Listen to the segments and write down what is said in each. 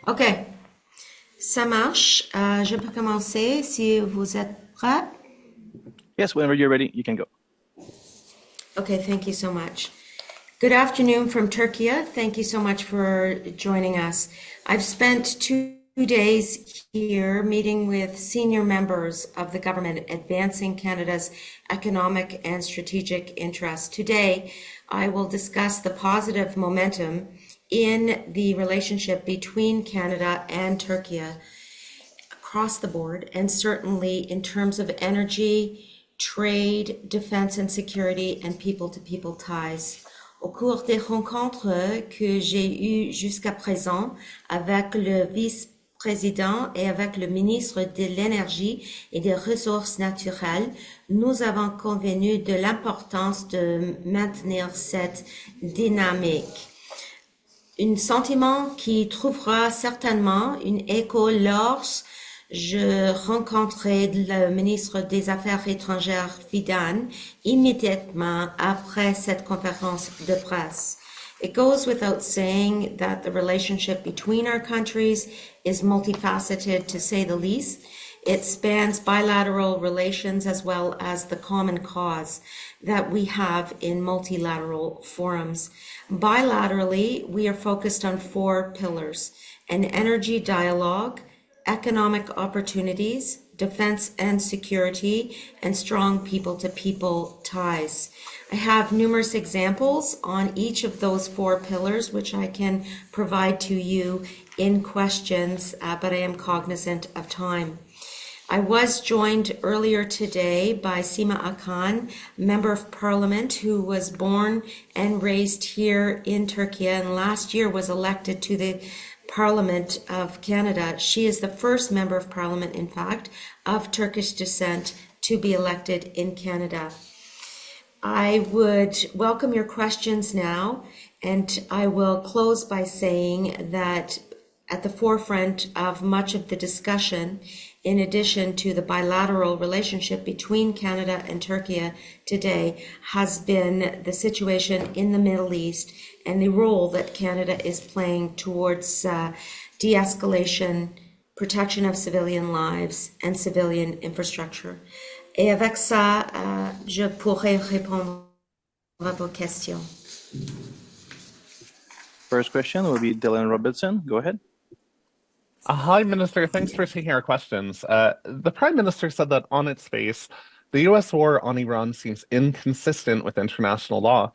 OK, ça marche. Je peux commencer si vous êtes prêts. Yes, whenever you're ready, you can go. Okay, thank you so much. Good afternoon from Turkey. Thank you so much for joining us. I've spent 2 days here meeting with senior members of the government advancing Canada's economic and strategic interests. Today, I will discuss the positive momentum in the relationship between Canada and Turkey across the board, and certainly in terms of energy, trade, defense and security, and people-to-people ties. Au cours des rencontres que j'ai eues jusqu'à présent avec le vice-président et avec le ministre de l'Énergie et des Ressources naturelles, nous avons convenu de l'importance de maintenir cette dynamique. Un sentiment qui trouvera certainement un écho lors je rencontrerai le ministre des Affaires étrangères Fidan immédiatement après cette conférence de presse. It goes without saying that the relationship between our countries is multifaceted, to say the least. It spans bilateral relations as well as the common cause that we have in multilateral forums. Bilaterally, we are focused on 4 pillars: an energy dialogue, economic opportunities, defense and security, and strong people-to-people ties. I have numerous examples on each of those 4 pillars, which I can provide to you in questions, but I am cognizant of time. I was joined earlier today by Sima Akan, Member of Parliament who was born and raised here in Turkey and last year was elected to the Parliament of Canada. She is the first Member of Parliament, in fact, of Turkish descent to be elected in Canada. I would welcome your questions now, and I will close by saying that at the forefront of much of the discussion, in addition to the bilateral relationship between Canada and Turkey today, has been the situation in the Middle East and the role that Canada is playing towards de-escalation, protection of civilian lives and civilian infrastructure. Et avec ça, je pourrai répondre à vos questions. First question will be Dylan Robertson. Go ahead. Hi, Minister. Thanks for taking our questions. The Prime Minister said that on its face, the US war on Iran seems inconsistent with international law.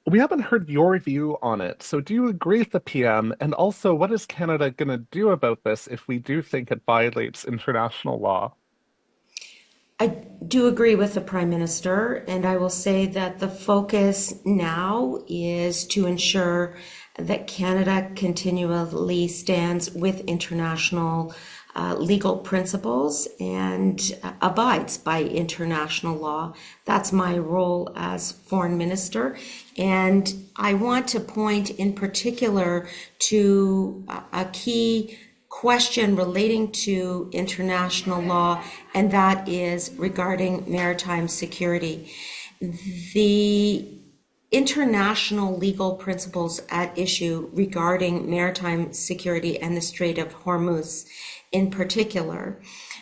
We haven't heard your view on it, so do you agree with the PM? And also, what is Canada going to do about this if we do think it violates international law? I do agree with the Prime Minister, and I will say that the focus now is to ensure that Canada continually stands with international legal principles and abides by international law. That's my role as Foreign Minister. And I want to point in particular to a key question relating to international law, and that is regarding maritime security. The international legal principles at issue regarding maritime security and the Strait of Hormuz in particular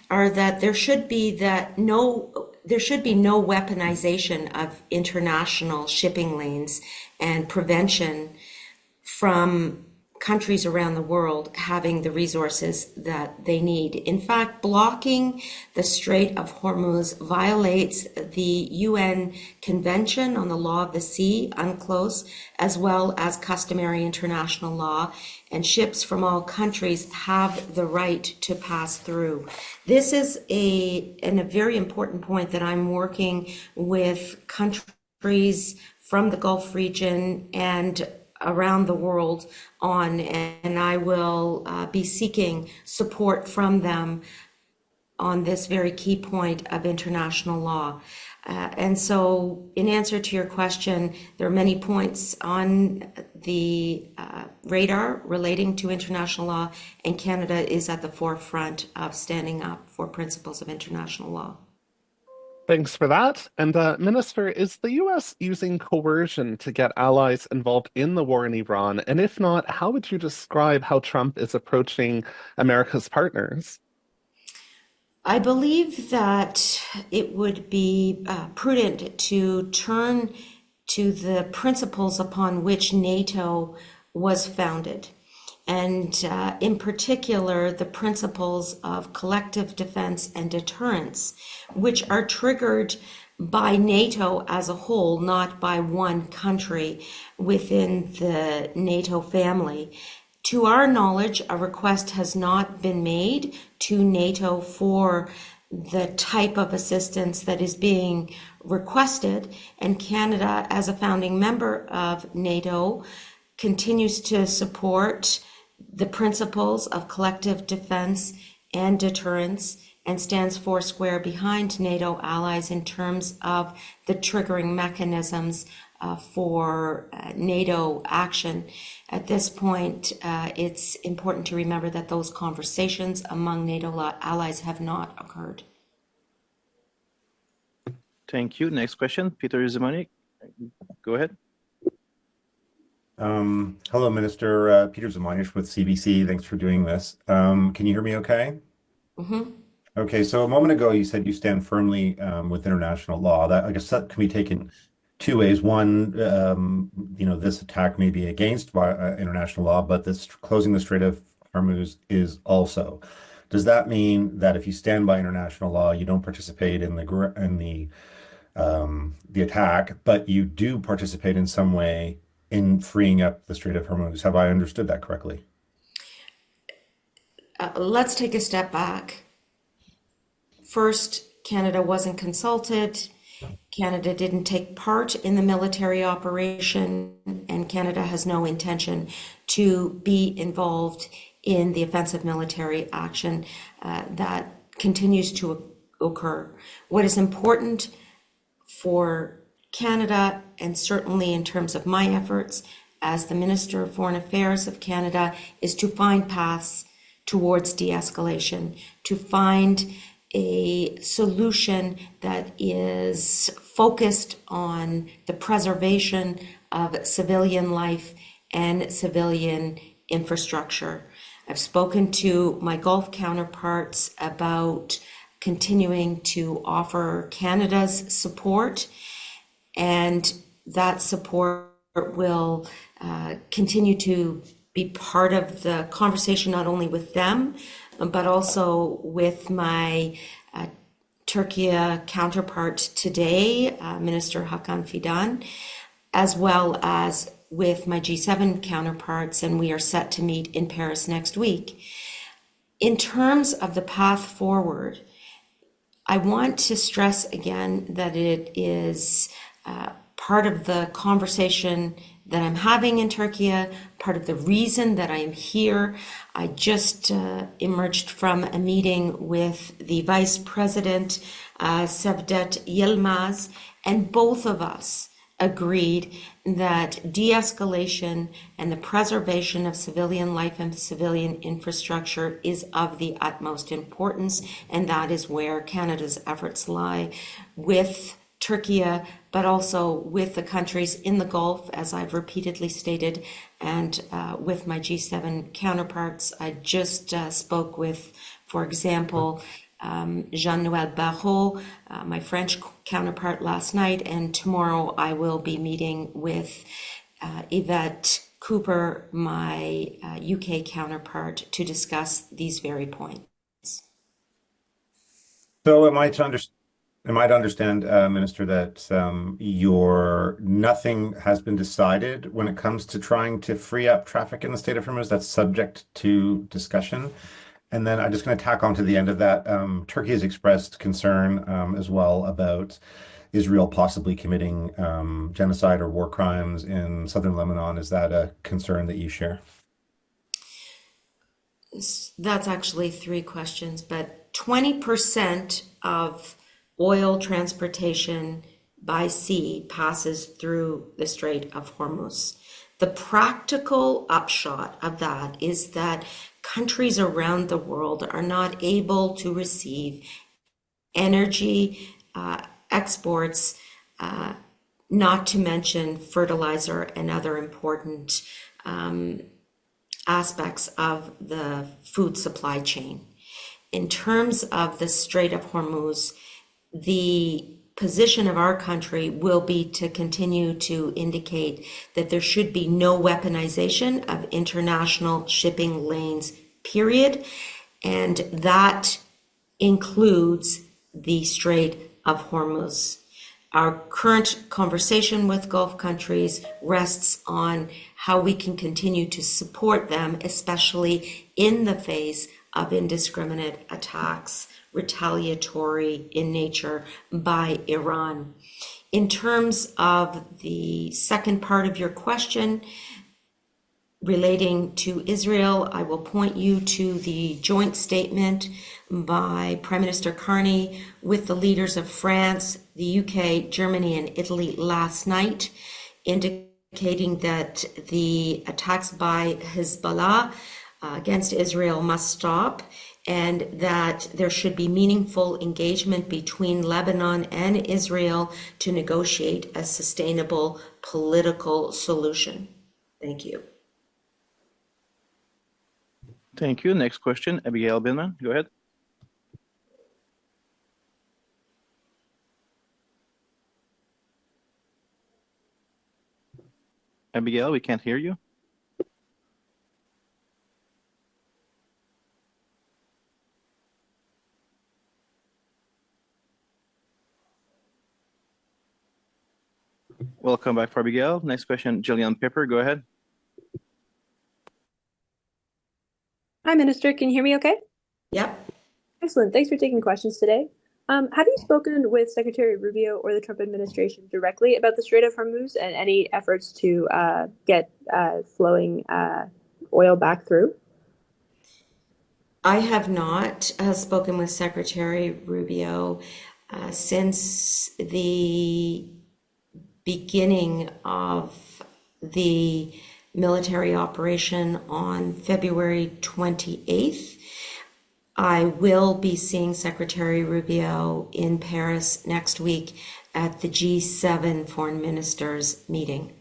are that there should be no weaponization of international shipping lanes and prevention from countries around the world having the resources that they need. In fact, blocking the Strait of Hormuz violates the UN Convention on the Law of the Sea, UNCLOS, as well as customary international law, and ships from all countries have the right to pass through. This is a very important point that I'm working with countries from the Gulf region and around the world on, and I will be seeking support from them on this very key point of international law. And so in answer to your question, there are many points on the radar relating to international law, and Canada is at the forefront of standing up for principles of international law. Thanks for that. And Minister, is the US using coercion to get allies involved in the war in Iran? And if not, how would you describe how Trump is approaching America's partners? I believe that it would be prudent to turn to the principles upon which NATO was founded, and in particular, the principles of collective defense and deterrence, which are triggered by NATO as a whole, not by one country within the NATO family. To our knowledge, a request has not been made to NATO for the type of assistance that is being requested, and Canada, as a founding member of NATO, continues to support the principles of collective defense and deterrence and stands foursquare behind NATO allies in terms of the triggering mechanisms for NATO action. At this point, it's important to remember that those conversations among NATO allies have not occurred. Thank you. Next question, Peter Zimonic. Go ahead. Hello, Minister. Peter Zimonic with CBC. Thanks for doing this. Can you hear me okay? Mm-hmm. Okay, so a moment ago you said you stand firmly with international law. That, I guess that can be taken two ways. One, this attack may be against international law, but this closing the Strait of Hormuz is also. Does that mean that if you stand by international law, you don't participate in the attack, but you do participate in some way in freeing up the Strait of Hormuz? Have I understood that correctly? Let's take a step back. First, Canada wasn't consulted. Canada didn't take part in the military operation, and Canada has no intention to be involved in the offensive military action that continues to occur. What is important for Canada, and certainly in terms of my efforts as the Minister of Foreign Affairs of Canada, is to find paths towards de-escalation, to find a solution that is focused on the preservation of civilian life and civilian infrastructure. I've spoken to my Gulf counterparts about continuing to offer Canada's support, and that support will continue to be part of the conversation, not only with them, but also with my Türkiye counterpart today, Minister Hakan Fidan, as well as with my G7 counterparts, and we are set to meet in Paris next week. In terms of the path forward, I want to stress again that it is part of the conversation that I'm having in Türkiye, part of the reason that I am here. I just emerged from a meeting with the Vice President, Cevdet Yilmaz, and both of us agreed that de-escalation and the preservation of civilian life and civilian infrastructure is of the utmost importance, and that is where Canada's efforts lie with Türkiye, but also with the countries in the Gulf, as I've repeatedly stated, and with my G7 counterparts. I just spoke with, for example, Jean-Noël Barrot, my French counterpart, last night, and tomorrow I will be meeting with Yvette Cooper, my UK counterpart, to discuss these very points. So am I to understand, Minister, that nothing has been decided when it comes to trying to free up traffic in the Strait of Hormuz? That's subject to discussion. And then I'm just going to tack on to the end of that. Turkey has expressed concern as well about Israel possibly committing genocide or war crimes in southern Lebanon. Is that a concern that you share? That's actually three questions, but 20% of oil transportation by sea passes through the Strait of Hormuz. The practical upshot of that is that countries around the world are not able to receive energy exports, not to mention fertilizer and other important aspects of the food supply chain. In terms of the Strait of Hormuz, the position of our country will be to continue to indicate that there should be no weaponization of international shipping lanes, period. And that includes the Strait of Hormuz. Our current conversation with Gulf countries rests on how we can continue to support them, especially in the face of indiscriminate attacks, retaliatory in nature by Iran. In terms of the second part of your question relating to Israel, I will point you to the joint statement by Prime Minister Carney with the leaders of France, the UK, Germany, and Italy last night, indicating that the attacks by Hezbollah against Israel must stop, and that there should be meaningful engagement between Lebanon and Israel to negotiate a sustainable political solution. Thank you. Thank you. Next question, Abigail Billman. Go ahead. Abigail, we can't hear you. Welcome back for Abigail. Next question, Jillian Pepper. Go ahead. Hi, Minister. Can you hear me okay? Yep. Excellent. Thanks for taking questions today. Have you spoken with Secretary Rubio or the Trump administration directly about the Strait of Hormuz and any efforts to get flowing oil back through? I have not spoken with Secretary Rubio since the beginning of the military operation on February 28th. I will be seeing Secretary Rubio in Paris next week at the G7 foreign ministers meeting.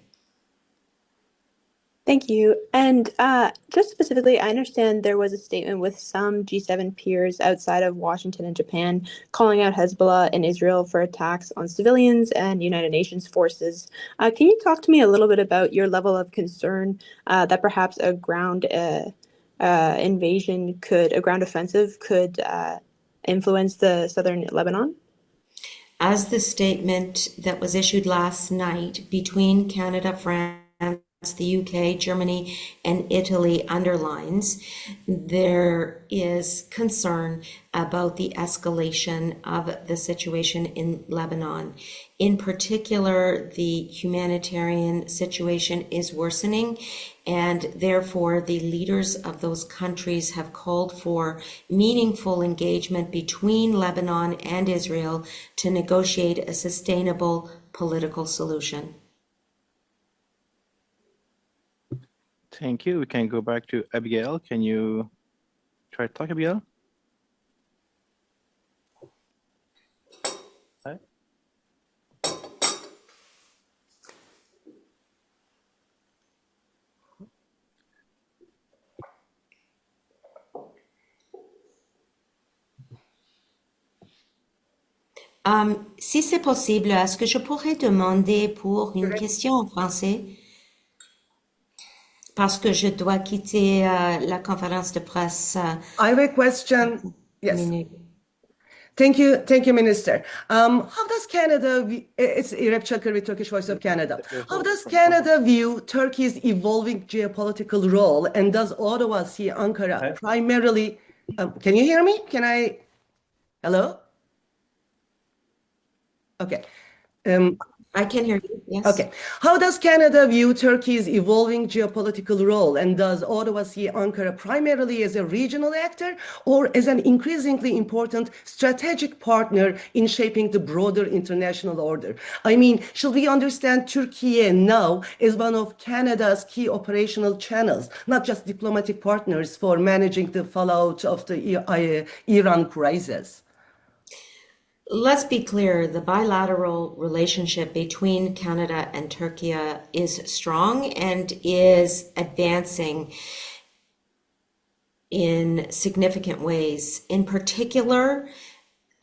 Thank you. And just specifically, I understand there was a statement with some G7 peers outside of Washington and Japan calling out Hezbollah and Israel for attacks on civilians and United Nations forces. Can you talk to me a little bit about your level of concern that perhaps a ground invasion a ground offensive could influence the southern Lebanon? As the statement that was issued last night between Canada, France, the UK, Germany, and Italy underlines, there is concern about the escalation of the situation in Lebanon. In particular, the humanitarian situation is worsening, and therefore the leaders of those countries have called for meaningful engagement between Lebanon and Israel to negotiate a sustainable political solution. Thank you. We can go back to Abigail. Can you try to talk, Abigail? Hi. Si c'est possible, est-ce que je pourrais demander pour une question en français? Parce que je dois quitter la conférence de presse. I have a question. Yes. Minute. Thank you, Minister. How does Canada, it's Irep Çakır, Turkish Voice of Canada. How does Canada view Turkey's evolving geopolitical role, and does Ottawa see Ankara primarily? Can you hear me? Hello? Okay. I can hear you, yes. Okay. How does Canada view Turkey's evolving geopolitical role, and does Ottawa see Ankara primarily as a regional actor or as an increasingly important strategic partner in shaping the broader international order? I mean, should we understand Turkey now as one of Canada's key operational channels, not just diplomatic partners for managing the fallout of the Iran crisis? Let's be clear, the bilateral relationship between Canada and Turkey is strong and is advancing in significant ways. In particular,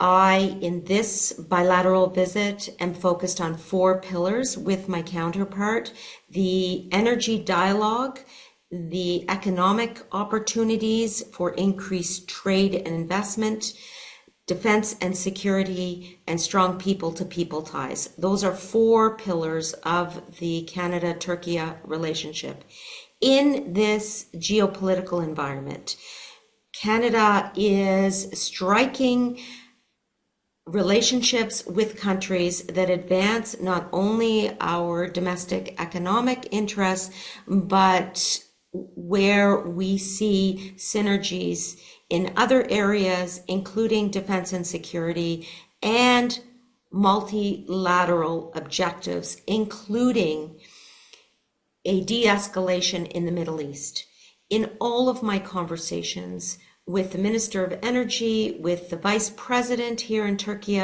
in this bilateral visit, am focused on 4 pillars with my counterpart: the energy dialogue, the economic opportunities for increased trade and investment, defense and security, and strong people-to-people ties. Those are 4 pillars of the Canada-Turkey relationship. In this geopolitical environment, Canada is striking relationships with countries that advance not only our domestic economic interests, but where we see synergies in other areas, including defense and security, and multilateral objectives, including a de-escalation in the Middle East. In all of my conversations with the Minister of Energy, with the Vice President here in Turkey,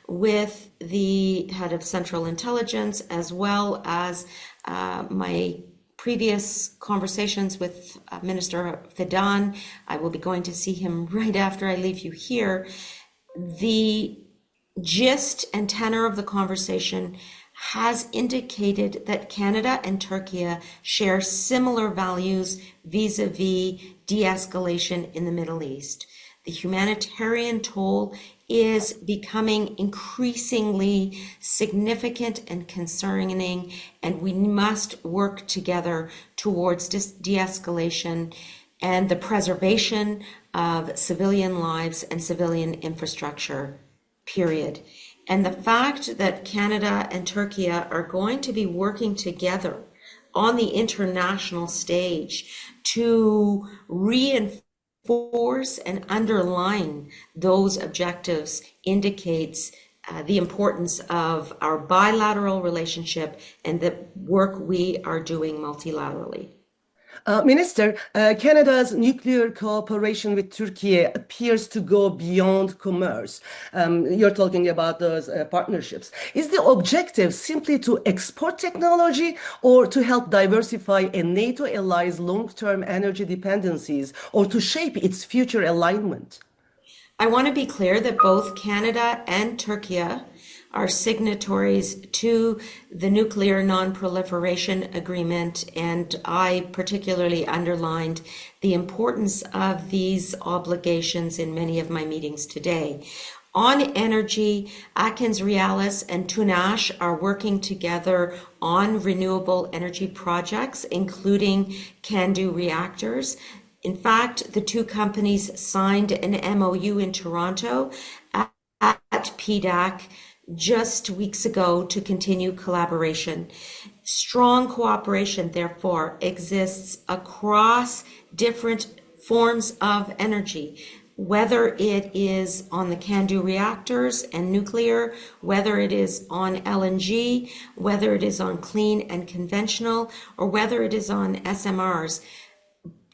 with the head of Central Intelligence, as well as my previous conversations with Minister Fidan. I will be going to see him right after I leave you here. The gist and tenor of the conversation has indicated that Canada and Turkey share similar values vis-a-vis de-escalation in the Middle East. The humanitarian toll is becoming increasingly significant and concerning, and we must work together towards de-escalation and the preservation of civilian lives and civilian infrastructure, period. And the fact that Canada and Turkey are going to be working together on the international stage to reinforce and underline those objectives indicates the importance of our bilateral relationship and the work we are doing multilaterally. Minister, Canada's nuclear cooperation with Turkey appears to go beyond commerce. You're talking about those partnerships. Is the objective simply to export technology or to help diversify a NATO ally's long-term energy dependencies or to shape its future alignment? I want to be clear that both Canada and Turkey are signatories to the Nuclear Non-Proliferation Agreement, and I particularly underlined the importance of these obligations in many of my meetings today. On energy, Atkins Realis and Tunash are working together on renewable energy projects, including CANDU reactors. In fact, the 2 companies signed an MOU in Toronto at PDAC just weeks ago to continue collaboration. Strong cooperation, therefore, exists across different forms of energy, whether it is on the CANDU reactors and nuclear, whether it is on LNG, whether it is on clean and conventional, or whether it is on SMRs.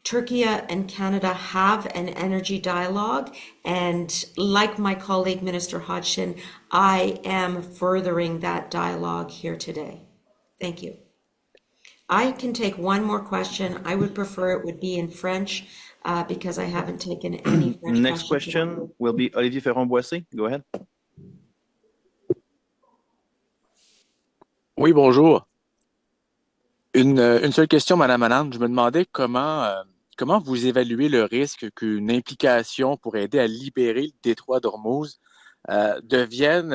Turkey and Canada have an energy dialogue, and like my colleague, Minister Hodgson, I am furthering that dialogue here today. Thank you. I can take one more question. I would prefer it would be in French because I haven't taken any French Next questions. question will be Olivier Ferron-Boissé. Go ahead. Oui, bonjour. Une seule question, Madame Anand. Je me demandais comment vous évaluez le risque qu'une implication pour aider à libérer le détroit d'Ormuz devienne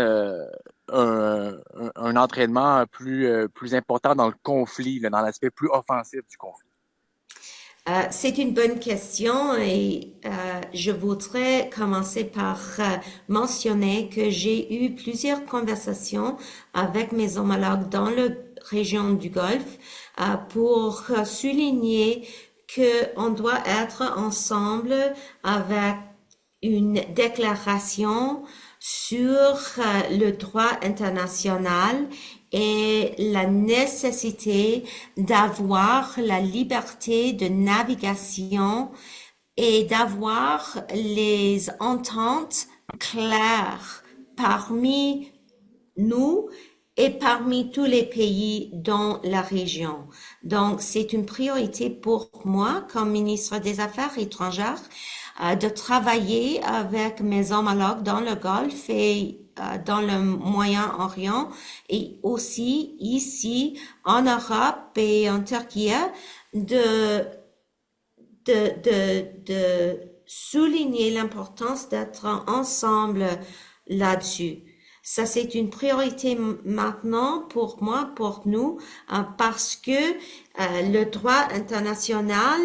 un entraînement plus important dans le conflit, là, dans l'aspect plus offensif du conflit. C'est une bonne question et je voudrais commencer par mentionner que j'ai eu plusieurs conversations avec mes homologues dans la région du Golfe pour souligner qu'on doit être ensemble avec une déclaration sur le droit international et la nécessité d'avoir la liberté de navigation et d'avoir les ententes claires parmi nous et parmi tous les pays dans la région. Donc, c'est une priorité pour moi comme ministre des Affaires étrangères de travailler avec mes homologues dans le Golfe et dans le Moyen-Orient et aussi ici en Europe et en Turquie de souligner l'importance d'être ensemble là-dessus. Ça, c'est une priorité maintenant pour moi, pour nous, parce que le droit international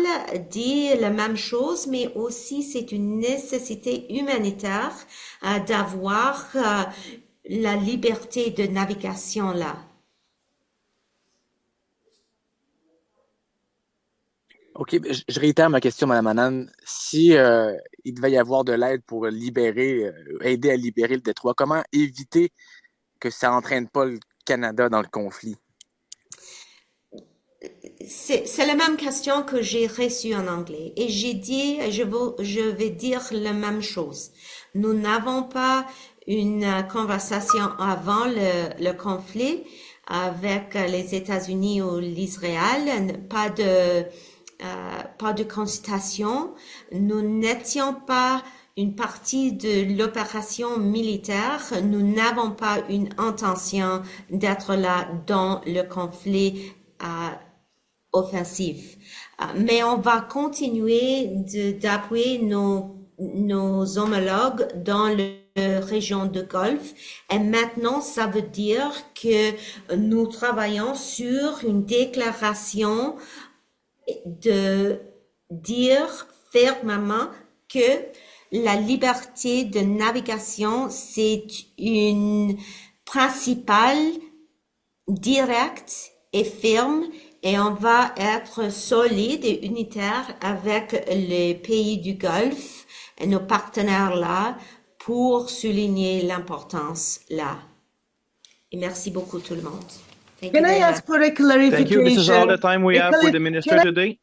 dit la même chose, mais aussi c'est une nécessité humanitaire d'avoir la liberté de navigation là. OK, je réitère ma question, Mme Anand. Si il devait y avoir de l'aide pour aider à libérer le détroit, comment éviter que ça n'entraîne pas le Canada dans le conflit? C'est la même question que j'ai reçue en anglais et j'ai dit, je vais dire la même chose. Nous n'avons pas une conversation avant le conflit avec les États-Unis ou l'Israël, pas de consultation. Nous n'étions pas une partie de l'opération militaire. Nous n'avons pas une intention d'être là dans le conflit offensif. Mais on va continuer d'appuyer nos homologues dans la région de Golfe. Et maintenant, ça veut dire que nous travaillons sur une déclaration de dire fermement que la liberté de navigation, c'est une principale directe et ferme et on va être solide et unitaire avec les pays du Golfe et nos partenaires là pour souligner l'importance là. Et merci beaucoup tout le monde. Thank you Can I very much. ask for a clarification? Thank you. This is all the time we have for the minister Can I- today.